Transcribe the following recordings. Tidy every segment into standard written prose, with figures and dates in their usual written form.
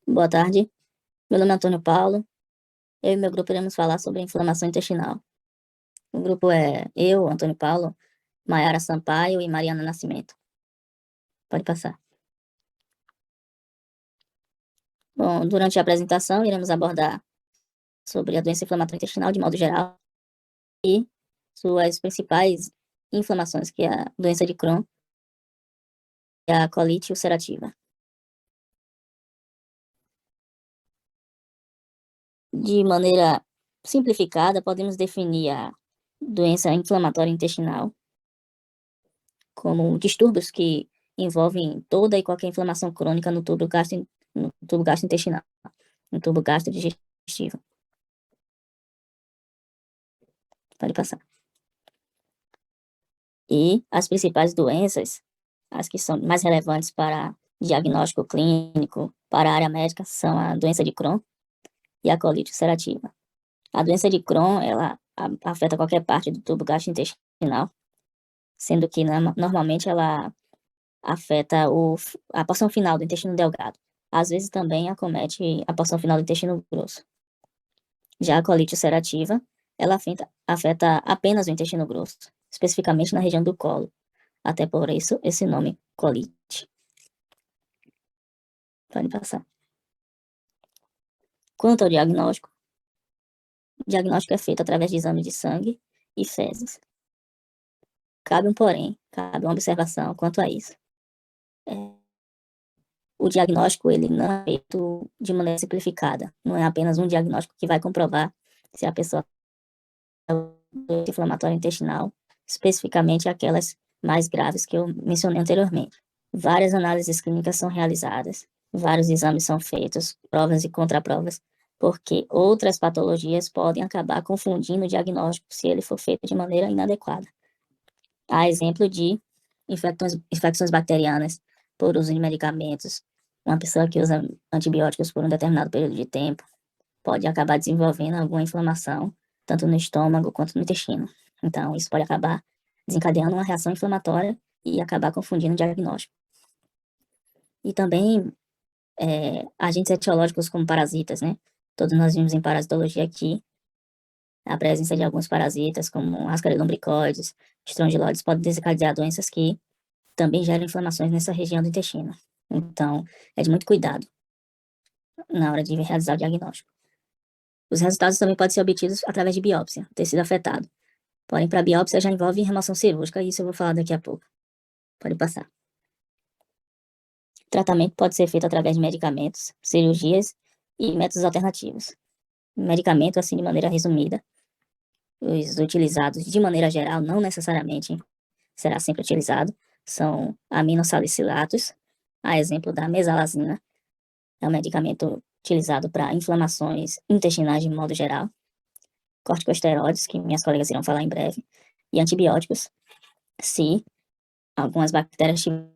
Boa tarde, meu nome é Antônio Paulo. Eu e meu grupo iremos falar sobre inflamação intestinal. O grupo é eu, Antônio Paulo, Maiara Sampaio e Mariana Nascimento. Pode passar. Bom, durante a apresentação iremos abordar sobre a doença inflamatória intestinal de modo geral e suas principais inflamações, que é a doença de Crohn e a colite ulcerativa. De maneira simplificada, podemos definir a doença inflamatória intestinal como distúrbios que envolvem toda e qualquer inflamação crônica no tubo gastrointestinal, no tubo gastrodigestivo. Pode passar. E as principais doenças, as que são mais relevantes para diagnóstico clínico, para a área médica, são a doença de Crohn e a colite ulcerativa. A doença de Crohn, ela afeta qualquer parte do tubo gastrointestinal, sendo que normalmente ela afeta a porção final do intestino delgado. Às vezes também acomete a porção final do intestino grosso. Já a colite ulcerativa, ela afeta apenas o intestino grosso, especificamente na região do colo. Até por isso, esse nome, colite. Pode passar. Quanto ao diagnóstico, o diagnóstico é feito através de exame de sangue e fezes. Cabe uma observação quanto a isso. O diagnóstico, ele não é feito de maneira simplificada. Não é apenas um diagnóstico que vai comprovar se a pessoa tem inflamatória intestinal, especificamente aquelas mais graves que eu mencionei anteriormente. Várias análises clínicas são realizadas, vários exames são feitos, provas e contraprovas, porque outras patologias podem acabar confundindo o diagnóstico se ele for feito de maneira inadequada. Há exemplo de infecções bacterianas por uso de medicamentos. Uma pessoa que usa antibióticos por um determinado período de tempo pode acabar desenvolvendo alguma inflamação, tanto no estômago quanto no intestino. Então, isso pode acabar desencadeando uma reação inflamatória e acabar confundindo o diagnóstico. E também agentes etiológicos como parasitas, né? Todos nós vimos em parasitologia aqui a presença de alguns parasitas, como ascarilombricoides, estrongiloides, pode desencadear doenças que também geram inflamações nessa região do intestino. Então, é de muito cuidado na hora de realizar o diagnóstico. Os resultados também podem ser obtidos através de biópsia, tecido afetado. Porém, para biópsia já envolve remoção cirúrgica, e isso eu vou falar daqui a pouco. Pode passar. O tratamento pode ser feito através de medicamentos, cirurgias e métodos alternativos. Medicamento, assim, de maneira resumida, os utilizados de maneira geral, não necessariamente será sempre utilizado, são aminosalicilatos, a exemplo da mesalazina, é um medicamento utilizado para inflamações intestinais de modo geral, corticosteroides, que minhas colegas irão falar em breve, e antibióticos, se algumas bactérias estiverem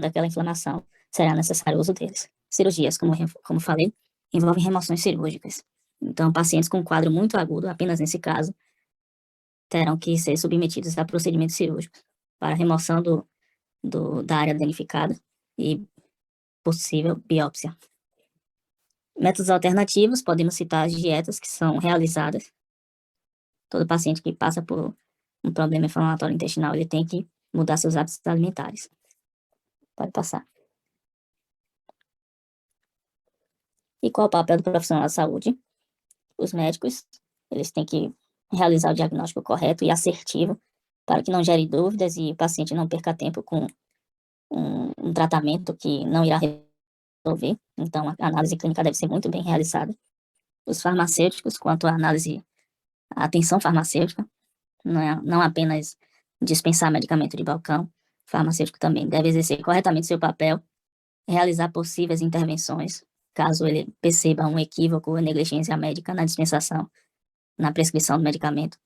daquela inflamação, será necessário o uso deles. Cirurgias, como falei, envolvem remoções cirúrgicas. Então, pacientes com quadro muito agudo, apenas nesse caso, terão que ser submetidos a procedimentos cirúrgicos para remoção da área danificada e possível biópsia. Métodos alternativos, podemos citar as dietas que são realizadas. Todo paciente que passa por um problema inflamatório intestinal, ele tem que mudar seus hábitos alimentares. Pode passar. E qual o papel do profissional da saúde? Os médicos, eles têm que realizar o diagnóstico correto e assertivo para que não gere dúvidas e o paciente não perca tempo com um tratamento que não irá resolver. Então, a análise clínica deve ser muito bem realizada. Os farmacêuticos, quanto à análise, a atenção farmacêutica, não apenas dispensar medicamento de balcão, o farmacêutico também deve exercer corretamente seu papel, realizar possíveis intervenções, caso ele perceba um equívoco ou negligência médica na dispensação, na prescrição do medicamento,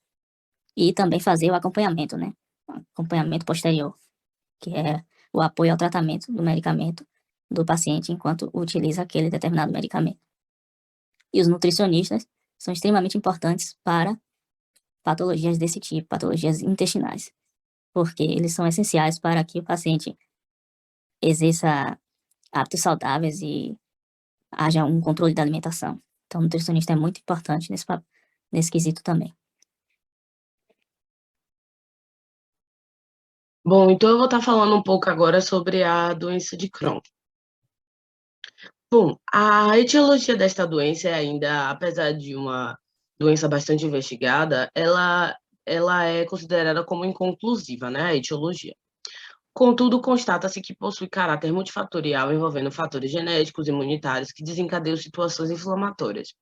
e também fazer o acompanhamento, né? O acompanhamento posterior, que é o apoio ao tratamento do medicamento do paciente enquanto utiliza aquele determinado medicamento. E os nutricionistas são extremamente importantes para patologias desse tipo, patologias intestinais, porque eles são essenciais para que o paciente exerça hábitos saudáveis e haja um controle da alimentação. Então, o nutricionista é muito importante nesse quesito também. Bom, então eu vou estar falando um pouco agora sobre a doença de Crohn. Bom, a etiologia desta doença é ainda, apesar de uma doença bastante investigada, ela é considerada como inconclusiva, né, a etiologia. Contudo, constata-se que possui caráter multifatorial envolvendo fatores genéticos, imunitários, que desencadeiam situações inflamatórias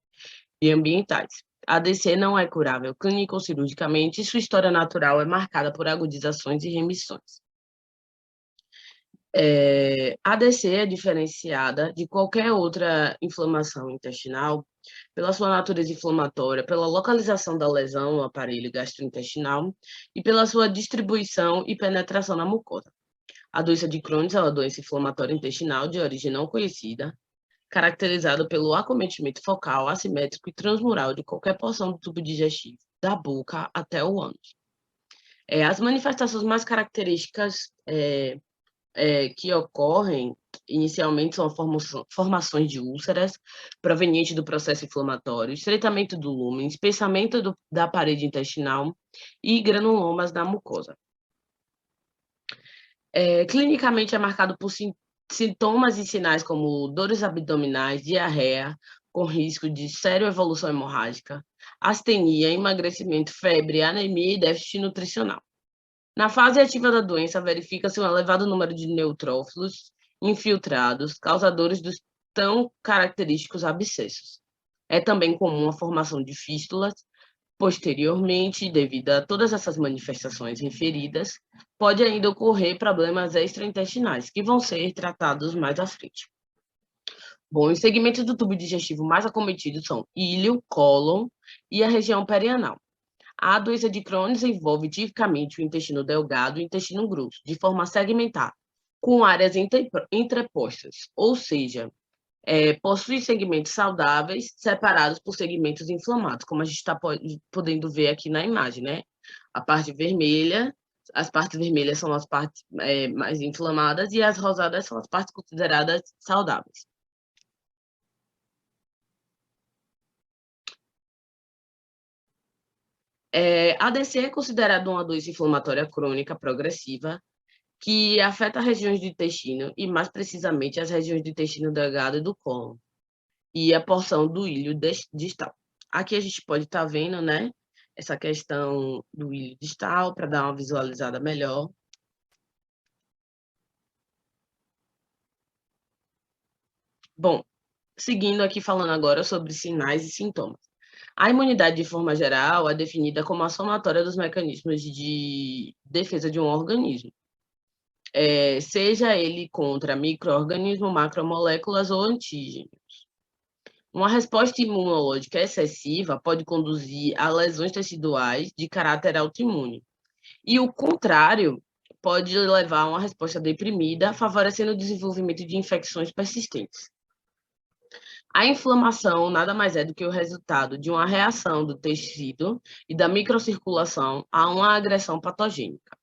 e ambientais. A ADC não é curável clínica ou cirurgicamente e sua história natural é marcada por agudizações e remissões. A ADC é diferenciada de qualquer outra inflamação intestinal pela sua natureza inflamatória, pela localização da lesão no aparelho gastrointestinal e pela sua distribuição e penetração na mucosa. A doença de Crohn é uma doença inflamatória intestinal de origem não conhecida, caracterizada pelo acometimento focal, assimétrico e transmural de qualquer porção do tubo digestivo, da boca até o ânus. As manifestações mais características que ocorrem inicialmente são formações de úlceras provenientes do processo inflamatório, estreitamento do lúmen, espessamento da parede intestinal e granulomas na mucosa. Clinicamente é marcado por sintomas e sinais como dores abdominais, diarreia, com risco de séria evolução hemorrágica, astenia, emagrecimento, febre, anemia e déficit nutricional. Na fase ativa da doença, verifica-se um elevado número de neutrófilos infiltrados, causadores dos tão característicos abscessos. É também comum a formação de fístulas. Posteriormente, devido a todas essas manifestações referidas, pode ainda ocorrer problemas extraintestinais, que vão ser tratados mais à frente. Bom, os segmentos do tubo digestivo mais acometidos são íleo, cólon e a região perianal. A doença de Crohn envolve tipicamente o intestino delgado e o intestino grosso, de forma segmentar, com áreas entrepostas, ou seja, possui segmentos saudáveis separados por segmentos inflamados, como a gente está podendo ver aqui na imagem, né? A parte vermelha, as partes vermelhas são as partes mais inflamadas e as rosadas são as partes consideradas saudáveis. A ADC é considerada uma doença inflamatória crônica progressiva que afeta regiões do intestino e, mais precisamente, as regiões do intestino delgado e do cólon e a porção do íleo distal. Aqui a gente pode estar vendo, né, essa questão do íleo distal para dar uma visualizada melhor. Bom, seguindo aqui falando agora sobre sinais e sintomas. A imunidade, de forma geral, é definida como a somatória dos mecanismos de defesa de um organismo, seja ele contra micro-organismos, macromoléculas ou antígenos. Uma resposta imunológica excessiva pode conduzir a lesões teciduais de caráter autoimune. E o contrário pode levar a uma resposta deprimida, favorecendo o desenvolvimento de infecções persistentes. A inflamação nada mais é do que o resultado de uma reação do tecido e da microcirculação a uma agressão patogênica.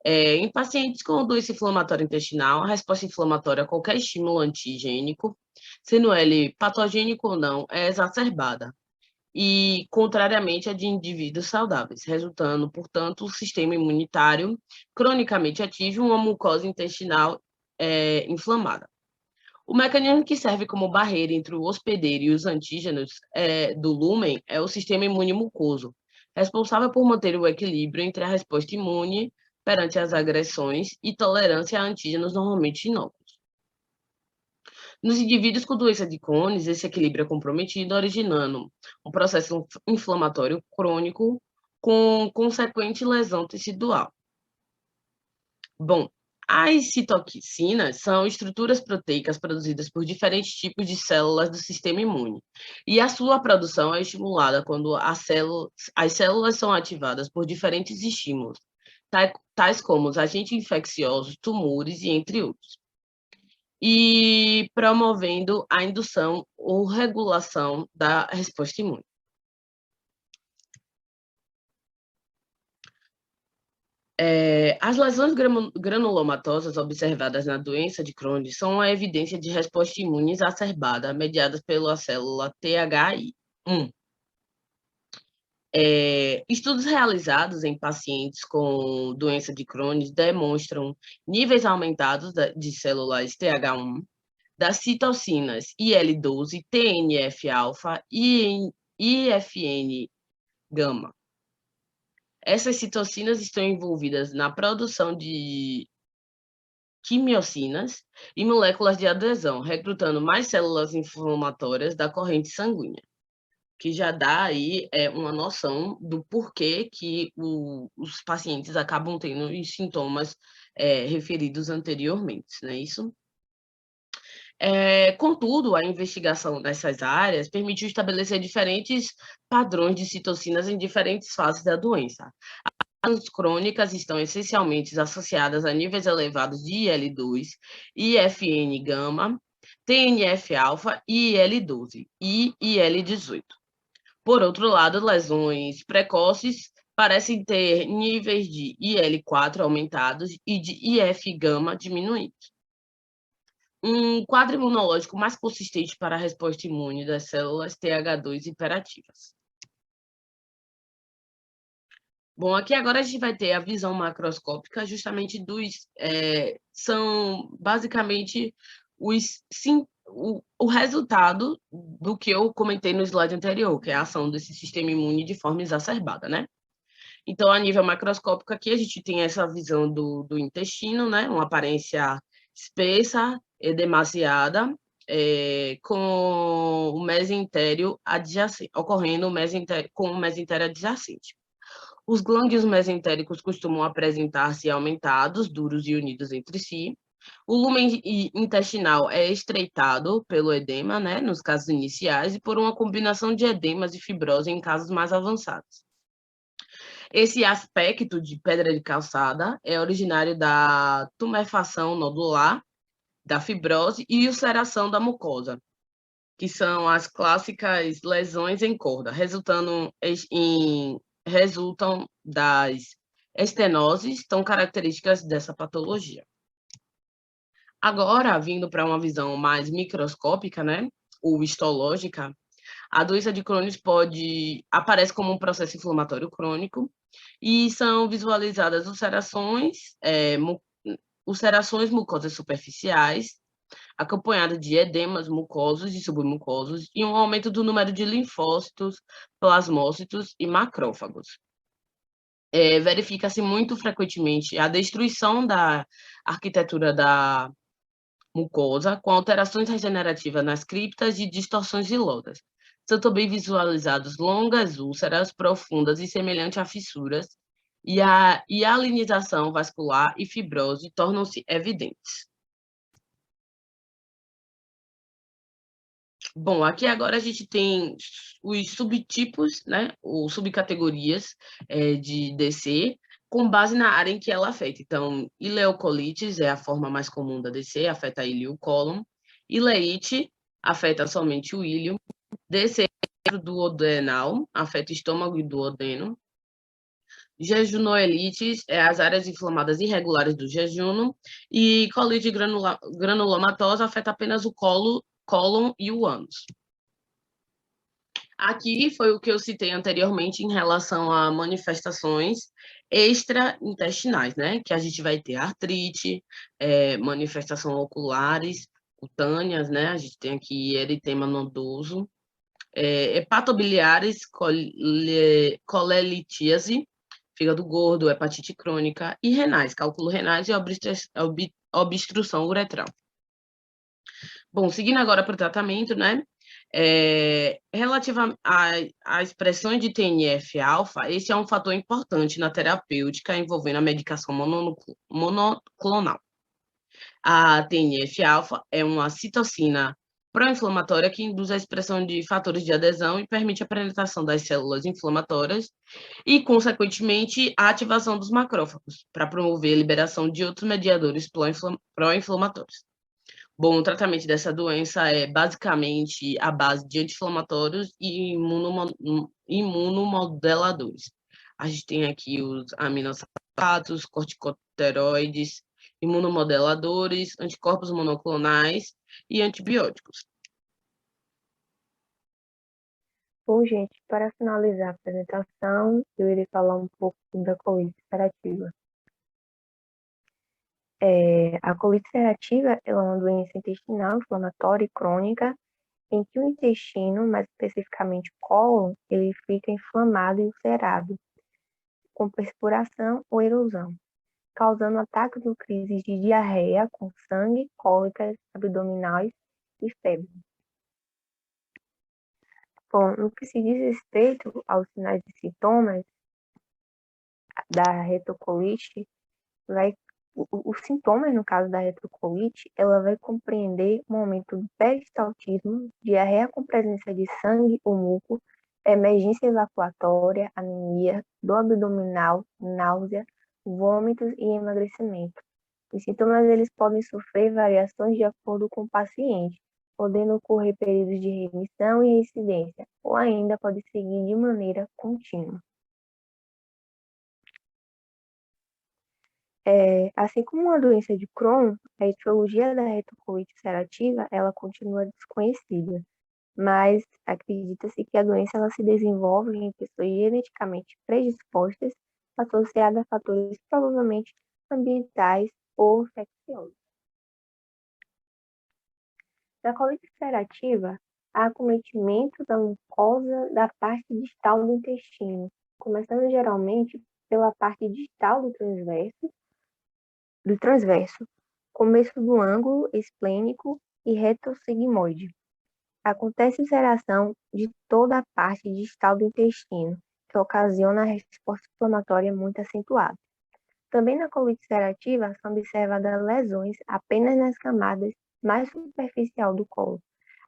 Em pacientes com doença inflamatória intestinal, a resposta inflamatória a qualquer estímulo antigênico, sendo ele patogênico ou não, é exacerbada, e contrariamente a de indivíduos saudáveis, resultando, portanto, o sistema imunitário cronicamente ativo uma mucosa intestinal inflamada. O mecanismo que serve como barreira entre o hospedeiro e os antígenos do lúmen é o sistema imune mucoso, responsável por manter o equilíbrio entre a resposta imune perante as agressões e tolerância a antígenos normalmente inócuos. Nos indivíduos com doença de Crohn, esse equilíbrio é comprometido, originando um processo inflamatório crônico com consequente lesão tecidual. Bom, as citoquinas são estruturas proteicas produzidas por diferentes tipos de células do sistema imune, e a sua produção é estimulada quando as células são ativadas por diferentes estímulos, tais como os agentes infecciosos, tumores e entre outros, e promovendo a indução ou regulação da resposta imune. As lesões granulomatosas observadas na doença de Crohn são uma evidência de resposta imune exacerbada mediada pela célula THI1. Estudos realizados em pacientes com doença de Crohn demonstram níveis aumentados de células TH1, das citocinas IL-12, TNF-alfa e IFN-gama. Essas citocinas estão envolvidas na produção de quimiocinas e moléculas de adesão, recrutando mais células inflamatórias da corrente sanguínea, que já dá aí uma noção do porquê que os pacientes acabam tendo os sintomas referidos anteriormente, não é isso? Contudo, a investigação dessas áreas permitiu estabelecer diferentes padrões de citocinas em diferentes fases da doença. As crônicas estão essencialmente associadas a níveis elevados de IL-2, IFN-gama, TNF-alfa, IL-12 e IL-18. Por outro lado, lesões precoces parecem ter níveis de IL-4 aumentados e de IF-gama diminuídos. Um quadro imunológico mais consistente para a resposta imune das células TH2 hiperativas. Bom, aqui agora a gente vai ter a visão macroscópica justamente são basicamente o resultado do que eu comentei no slide anterior, que é a ação desse sistema imune de forma exacerbada, né? Então, a nível macroscópico aqui, a gente tem essa visão do intestino, né? Uma aparência espessa, edemasiada, com o mesentério adjacente, ocorrendo com o mesentério adjacente. Os glândulos mesentéricos costumam apresentar-se aumentados, duros e unidos entre si. O lumen intestinal é estreitado pelo edema, né, nos casos iniciais, e por uma combinação de edemas e fibrose em casos mais avançados. Esse aspecto de pedra de calçada é originário da tumefação nodular, da fibrose e ulceração da mucosa, que são as clássicas lesões em corda, resultam das estenoses tão características dessa patologia. Agora, vindo para uma visão mais microscópica, né, ou histológica, a doença de Crohn aparece como um processo inflamatório crônico e são visualizadas ulcerações mucosas superficiais, acompanhada de edemas mucosos e submucosos e um aumento do número de linfócitos, plasmócitos e macrófagos. Verifica-se muito frequentemente a destruição da arquitetura da mucosa, com alterações regenerativas nas criptas e distorções ilosas. São também visualizados longas úlceras profundas e semelhantes a fissuras, e a hialinização vascular e fibrose tornam-se evidentes. Bom, aqui agora a gente tem os subtipos, né, ou subcategorias de DC, com base na área em que ela afeta. Então, ileocolites é a forma mais comum da DC, afeta ilho e o cólon. Ileite afeta somente o ilho. DC duodenal afeta o estômago e duodeno. Jejunoelites é as áreas inflamadas irregulares do jejum. E colite granulomatosa afeta apenas o cólon e o ânus. Aqui foi o que eu citei anteriormente em relação a manifestações extraintestinais, né? Que a gente vai ter artrite, manifestações oculares, cutâneas, né? A gente tem aqui eritema nodoso, hepatobiliares, colelitíase, fígado gordo, hepatite crônica, e renais, cálculo renais e obstrução uretral. Bom, seguindo agora para o tratamento, né? Relativa à expressão de TNF-alfa, esse é um fator importante na terapêutica envolvendo a medicação monoclonal. A TNF-alfa é uma citocina pró-inflamatória que induz a expressão de fatores de adesão e permite a penetração das células inflamatórias e, consequentemente, a ativação dos macrófagos, para promover a liberação de outros mediadores pró-inflamatórios. Bom, o tratamento dessa doença é basicamente a base de anti-inflamatórios e imunomoduladores. A gente tem aqui os aminoácidos, corticosteroides, imunomoduladores, anticorpos monoclonais e antibióticos. Bom, gente, para finalizar a apresentação, eu irei falar um pouco da colite ulcerativa. A colite ulcerativa é uma doença intestinal inflamatória e crônica em que o intestino, mais especificamente o cólon, ele fica inflamado e ulcerado, com perspiração ou erosão, causando ataques ou crises de diarreia com sangue, cólicas abdominais e febre. Bom, no que se diz respeito aos sinais e sintomas da retocolite, os sintomas, no caso da retocolite, ela vai compreender o momento do peristaltismo, diarreia com presença de sangue ou muco, emergência evacuatória, anemia, dor abdominal, náusea, vômitos e emagrecimento. Os sintomas eles podem sofrer variações de acordo com o paciente, podendo ocorrer períodos de remissão e reincidência, ou ainda pode seguir de maneira contínua. Assim como a doença de Crohn, a etiologia da retocolite ulcerativa ela continua desconhecida, mas acredita-se que a doença ela se desenvolve em pessoas geneticamente predispostas, associadas a fatores provavelmente ambientais ou infecciosos. Na colite ulcerativa, há acometimento da mucosa da parte distal do intestino, começando geralmente pela parte distal do transverso, começo do ângulo esplênico e retossigmoide. Acontece ulceração de toda a parte distal do intestino, que ocasiona a resposta inflamatória muito acentuada. Também na colite ulcerativa são observadas lesões apenas nas camadas mais superficial do colo.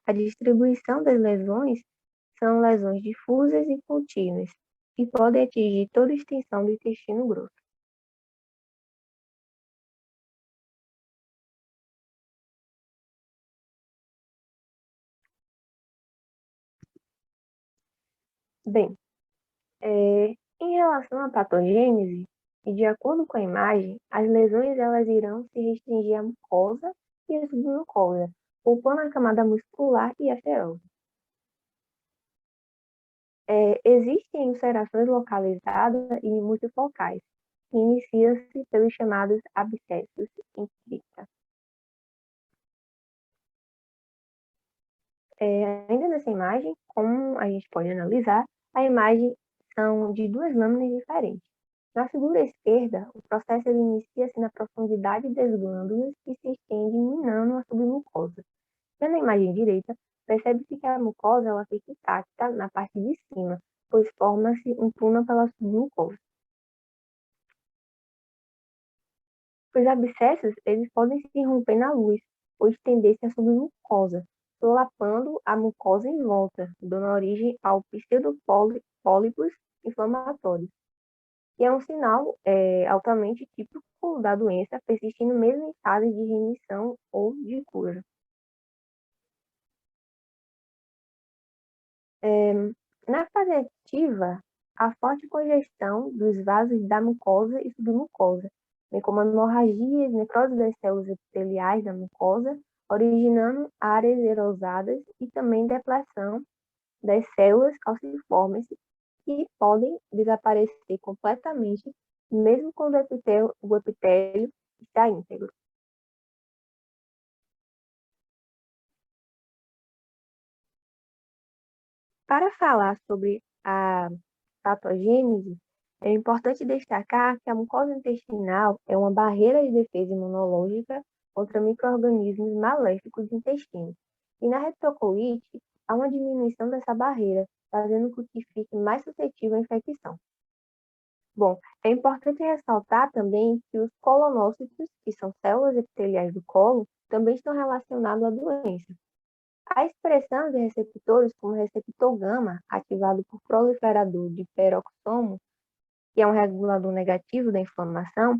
A distribuição das lesões são lesões difusas e contínuas e podem atingir toda a extensão do intestino grosso. Bem, em relação à patogênese, e de acordo com a imagem, as lesões elas irão se restringir à mucosa e à submucosa, poupando a camada muscular e a serosa. Existem ulcerações localizadas e multifocais, que iniciam-se pelos chamados abscessos em cripta. Ainda nessa imagem, como a gente pode analisar, a imagem são de duas lâminas diferentes. Na figura esquerda, o processo inicia-se na profundidade das glândulas e se estende minando a submucosa. Já na imagem direita, percebe-se que a mucosa ela fica intacta na parte de cima, pois forma-se um túnel pela submucosa. Os abscessos eles podem se romper na luz ou estender-se à submucosa, solapando a mucosa em volta, dando origem ao pseudopólipos inflamatórios, que é um sinal altamente típico da doença, persistindo mesmo em fase de remissão ou de cura. Na fase ativa, a forte congestão dos vasos da mucosa e submucosa, bem como hemorragias, necrose das células epiteliais da mucosa, originando áreas erosadas e também depressão das células calciformes que podem desaparecer completamente, mesmo quando o epitélio está íntegro. Para falar sobre a patogênese, é importante destacar que a mucosa intestinal é uma barreira de defesa imunológica contra micro-organismos maléficos do intestino. E na retocolite, há uma diminuição dessa barreira, fazendo com que fique mais suscetível à infecção. Bom, é importante ressaltar também que os colonócitos, que são células epiteliais do colo, também estão relacionados à doença. A expressão de receptores como receptor gama, ativado por proliferador de peroxomo, que é um regulador negativo da inflamação,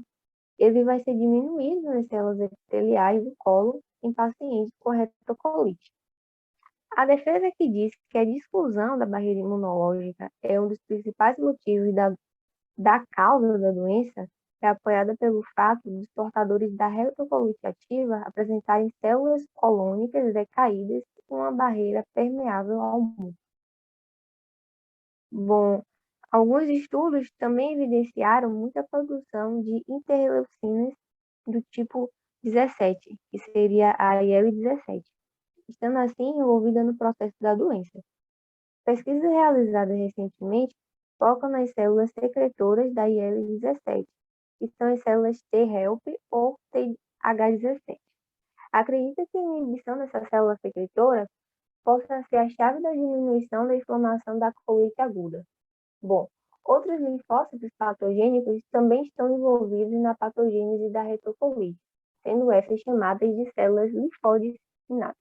ele vai ser diminuído nas células epiteliais do colo em pacientes com retocolite. A defesa que diz que a difusão da barreira imunológica é um dos principais motivos da da causa da doença é apoiada pelo fato dos portadores da retocolite ativa apresentarem células colônicas decaídas com uma barreira permeável ao muco. Bom, alguns estudos também evidenciaram muita produção de interleucinas do tipo 17, que seria a IL-17, estando assim envolvida no processo da doença. Pesquisas realizadas recentemente focam nas células secretoras da IL-17, que são as células T-helper ou TH17. Acredita que a inibição dessa célula secretora possa ser a chave da diminuição da inflamação da colite aguda. Bom, outros linfócitos patogênicos também estão envolvidos na patogênese da retocolite, sendo essas chamadas de células linfóides sinadas.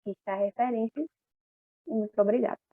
Fica a referência e muito obrigada.